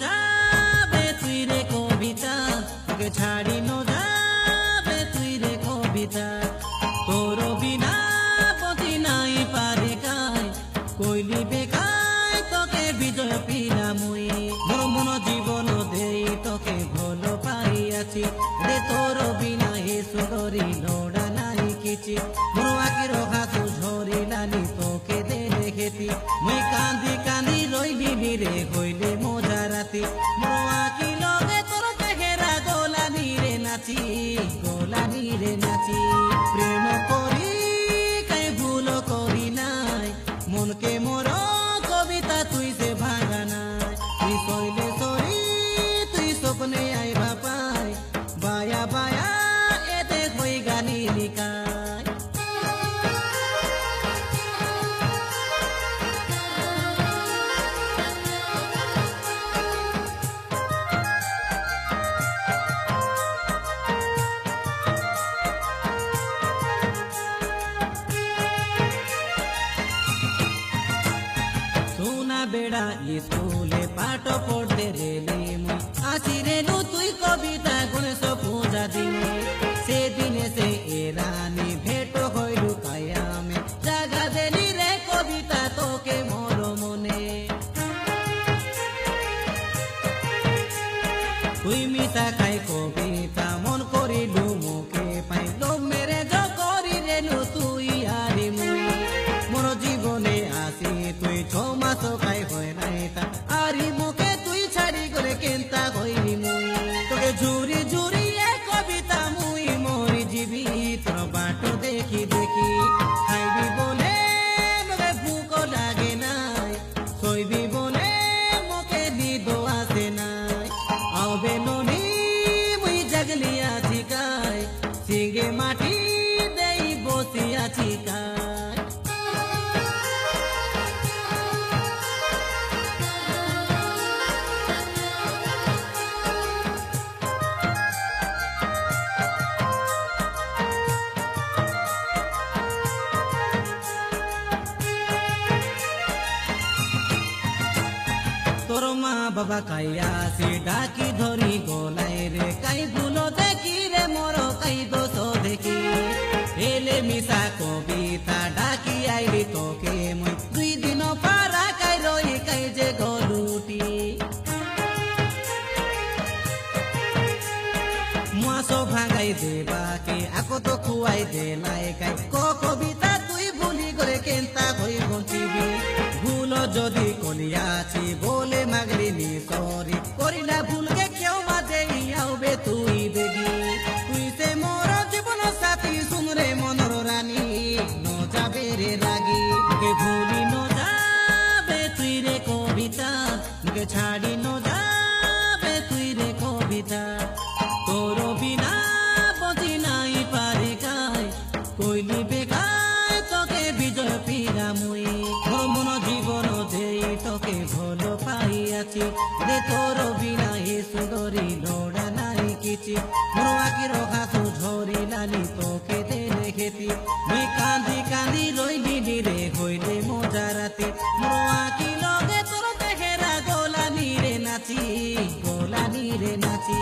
যাবে তুই রে কবিতা, তোকে ছাড়ি যাবে তুই রে কবিতা। তোর বিনা পতি নাই পারে কাই, কইলি বেকাই তোকে বিজয় পিলা মুই। মোর মন জীবন দেই তোকে ভাল পাইয়াছি রে, তোর বিনা হে সুন্দরী লোড়া নাই কিছু। মোর আখির হাসু ঝরিলানি তোকে দেখেতি, মুই কান্দি কান্দি রইলি রে হইলে মজা রাতি। মোর আখি লগে তোর চেহারা গোলানি রে নাচি, গোলানি রে নাচি। প্রেম করি কাই ভুল করি নাই, মনকে মোর কবিতা তুই সে ভাঙা নাই। তুই কইলে সরি তুই স্বপ্নে আইবা পাই, বায়া বায়া এতে হই গানি লিখাই। সোনা বেড়া স্কুলে পাঠ পড়তে রেলে মুই, আসি রেলু তুই কবিতা গণেশ পূজা দিনে। সেদিনে সে এরানি ভেট হইলু কায়ামে, জাগা দেলি রে কবিতা তোকে মোর মনে। তুই মিতা খাই কবিতা মন করিলু মুখে পাই, লোভ মেরে জ করি রেলু তুই আরি মুই। মোর জীবনে আসি তুই 6 মাস খাই হয় নাই তা, আরি মুখে তুই ছাড়ি করে কেনতা হইলি মুই। তোকে ঝুরি ঝুরি এ কবিতা মুই মরি জীবি, তোর বাট দেখি দেখি। খাইবি বলে মোকে ভুক লাগে নাই, শইবি বলে মোকে নিদ আসে নাই। আবে ননি মুই জাগলি আছি কাই, সিঙ্গে মাটি দেই বসি আছি কাই। তোর মা বাবা কাইয়া সে ডাকি ধরি গোলাই রে, কাই ভুলো দেখি রে মোর কাই দোষ দেখি। এলে মিশা কবিতা ডাকি আইলি তোকে মুই, 2 দিন পারা কাই রই কাই যে গলুটি। মাস ভাঙাই দেবাকে আকো তো খুয়াই দে নাই কাই, কবিতা তুই ভুলি করে কেনতা হই বঞ্চিবি। ভুল যদি কলিয়াছি বলে মাগলিনি সরি, করি না ভুলকে কেউ মাঝে আউবে তুই বেগি। তুই সে মোর জীবন সাথী শুনরে মনর রানী, ন যাবে রে রাগি। মুখে ভুলি যাবে তুই রে কবিতা, মুখে ছাড়ি যাবে তুই রে কবিতা। তোর বিনা বজি নাই পারে কাই, কইলি বেকাই তোকে বিজয় পিলা মুই। মন জীবন দেই তোকে ভাল পাইয়াছি রে, তোর বিনা হে সুন্দরী লোড়া নাই কিছু। মোর আখির হাসু ঝরিলানি তোকে দেখেতি, মুই কান্দি কান্দি রইলি রে হইলে মজা রাতি। মোর আখি লগে তোর চেহারা গোলানি রে নাচি, গোলানি রে নাচি।